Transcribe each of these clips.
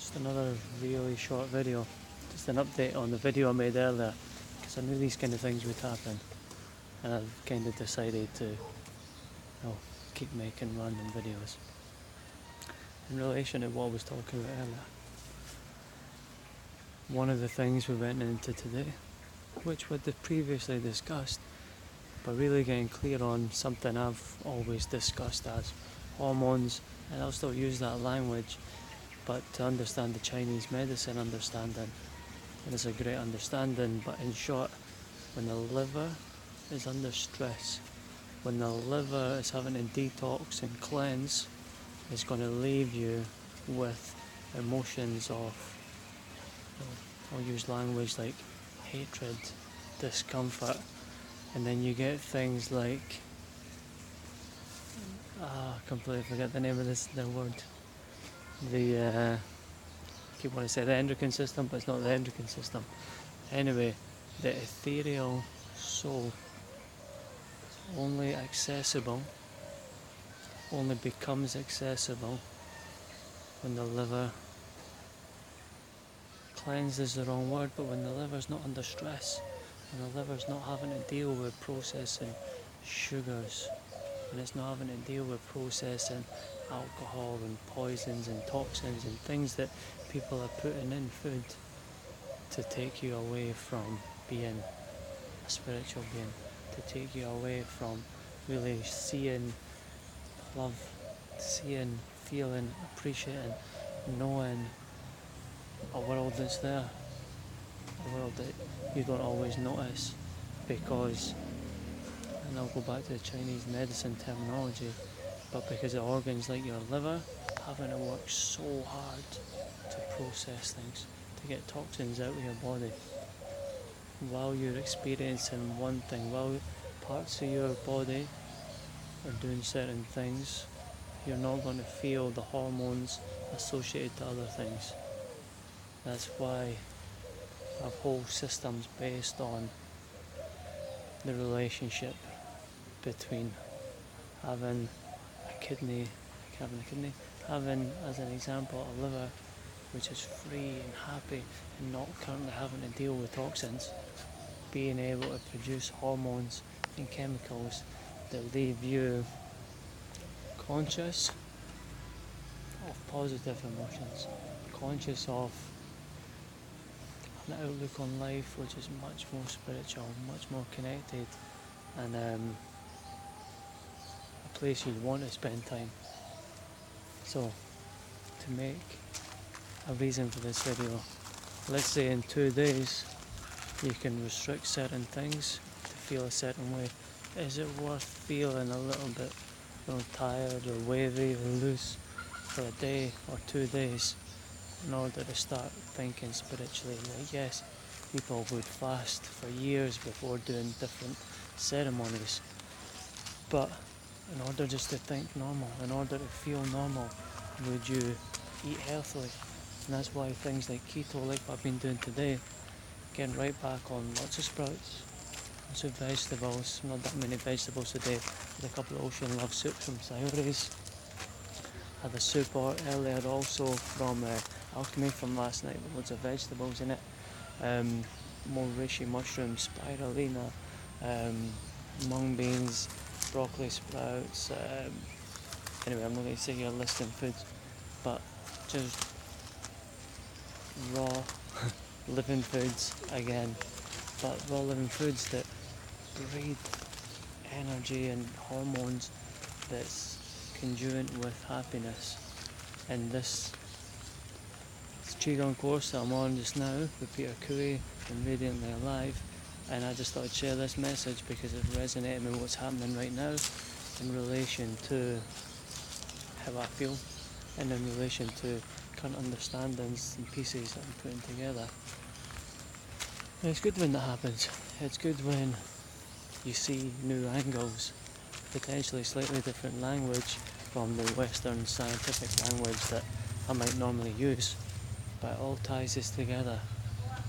Just another really short video, just an update on the video I made earlier, because I knew these kind of things would happen, and I've kind of decided to keep making random videos. In relation to what I was talking about earlier, one of the things we went into today, which we'd previously discussed, but really getting clear on something I've always discussed as hormones, and I'll still use that language, but to understand the Chinese medicine understanding, and it's a great understanding, but in short, when the liver is under stress, when the liver is having to detox and cleanse, it's going to leave you with emotions of, I'll use language like hatred, discomfort, and then you get things like, I completely forget the name of the word. I keep wanting to say the endocrine system, but it's not the endocrine system. Anyway, the ethereal soul only becomes accessible when the liver cleanses, the wrong word, but when the liver's not under stress, when the liver's not having to deal with processing sugars, when it's not having to deal with processing alcohol and poisons and toxins and things that people are putting in food to take you away from being a spiritual being, to take you away from really seeing love, seeing, feeling, appreciating, knowing a world that's there, a world that you don't always notice because, and I'll go back to the Chinese medicine terminology, but because the organs like your liver having to work so hard to process things, to get toxins out of your body, while you're experiencing one thing, while parts of your body are doing certain things, you're not going to feel the hormones associated to other things. That's why our whole system's based on the relationship between having having, as an example, a liver which is free and happy and not currently having to deal with toxins, being able to produce hormones and chemicals that leave you conscious of positive emotions, conscious of an outlook on life which is much more spiritual, much more connected, and a place you want to spend time. So, to make a reason for this video, let's say in 2 days you can restrict certain things to feel a certain way. Is it worth feeling a little bit tired or wavy or loose for a day or 2 days in order to start thinking spiritually? Like, yes, people would fast for years before doing different ceremonies, but in order just to think normal, in order to feel normal, would you eat healthily? And that's why things like keto, like what I've been doing today, getting right back on lots of sprouts, lots of vegetables, not that many vegetables today, with a couple of Ocean Love soups from Sayuri's. Had a soup earlier also from Alchemy from last night with loads of vegetables in it. More reishi mushrooms, spirulina, mung beans, broccoli sprouts. Anyway, I'm not going to sit here listing foods, but just raw living foods again, but raw living foods that breed energy and hormones that's conjoined with happiness. And this Qigong course that I'm on just now with Peter Cooey and Radiantly Alive, and I just thought I'd share this message because it resonated with what's happening right now in relation to how I feel and in relation to current understandings and pieces that I'm putting together. And it's good when that happens. It's good when you see new angles, potentially slightly different language from the Western scientific language that I might normally use, but it all ties this together.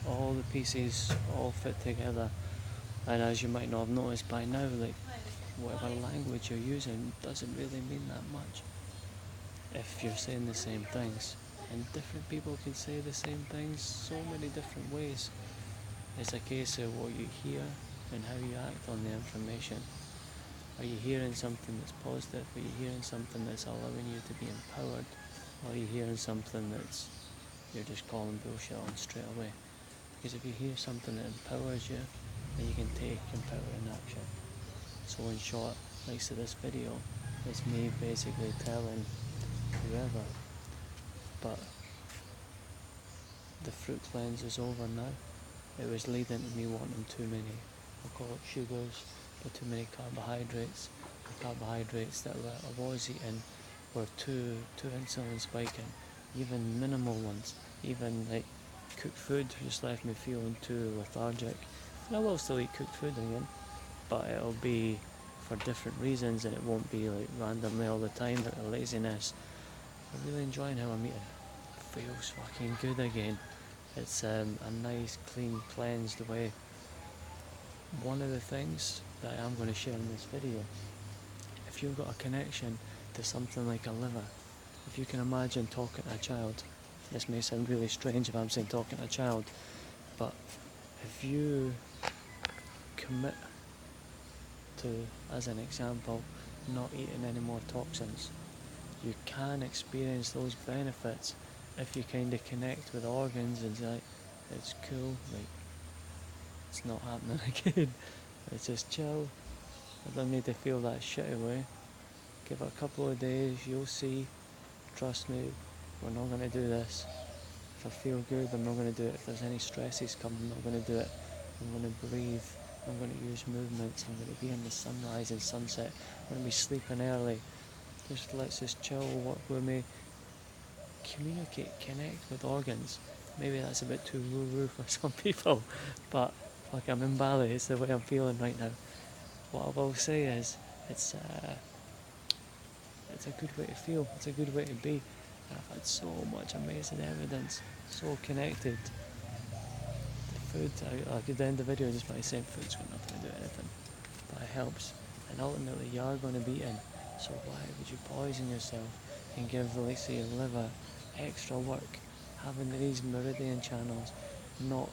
All the pieces all fit together, and as you might not have noticed by now, like whatever language you're using doesn't really mean that much if you're saying the same things. And different people can say the same things so many different ways. It's a case of what you hear and how you act on the information. Are you hearing something that's positive? Are you hearing something that's allowing you to be empowered? Or are you hearing something that's you're just calling bullshit on straight away? Because if you hear something that empowers you, then you can take empowering action. So in short, like to this video, it's me basically telling whoever, but the fruit cleanse is over now. It was leading to me wanting too many, I'll call it sugars, but too many carbohydrates. The carbohydrates that I was eating were too insulin spiking, even minimal ones, even like cooked food just left me feeling too lethargic. And I will still eat cooked food again, but it'll be for different reasons and it won't be like randomly all the time, but the laziness. I'm really enjoying how I'm eating. It feels fucking good again. It's a nice, clean, cleansed way. One of the things that I am going to share in this video, if you've got a connection to something like a liver, if you can imagine talking to a child, this may sound really strange if I'm saying talking to a child, but if you commit to, as an example, not eating any more toxins, you can experience those benefits if you kind of connect with organs and like, it's cool, like, it's not happening again. It's just chill. I don't need to feel that shit away. Give it a couple of days, you'll see. Trust me, we're not going to do this. If I feel good, I'm not going to do it. If there's any stresses coming, I'm not going to do it. I'm going to breathe. I'm going to use movements. I'm going to be in the sunrise and sunset. I'm going to be sleeping early. Just let's just chill, work with me. Communicate, connect with organs. Maybe that's a bit too woo-woo for some people, but like I'm in Bali, it's the way I'm feeling right now. What I will say is, it's a good way to feel, it's a good way to be. And I've had so much amazing evidence, so connected. The food, I could end the video just by saying food's got nothing to do with anything, but it helps. And ultimately you are going to be in, so why would you poison yourself and give the likes of your liver extra work, having these meridian channels not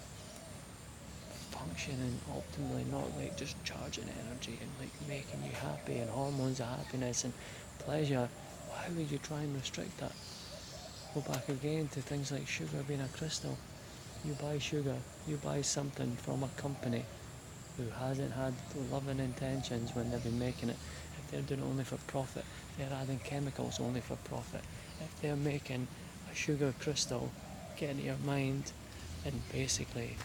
functioning optimally, not like just charging energy and like making you happy and hormones of happiness and pleasure? Why would you try and restrict that? Go back again to things like sugar being a crystal. You buy sugar, you buy something from a company who hasn't had loving intentions when they've been making it. If they're doing it only for profit, they're adding chemicals only for profit. If they're making a sugar crystal, get into your mind and basically,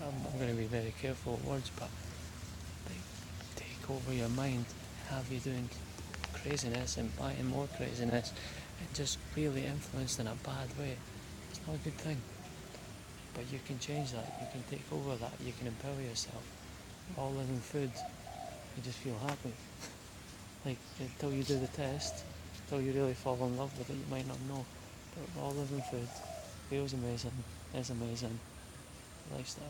I'm going to be very careful with words, but they take over your mind and have you doing craziness and buying more craziness and just really influenced in a bad way. It's not a good thing. But you can change that, you can take over that, you can empower yourself. All living food, you just feel happy. Like, until you do the test, until you really fall in love with it, you might not know. But all living food feels amazing, is amazing. Lifestyle.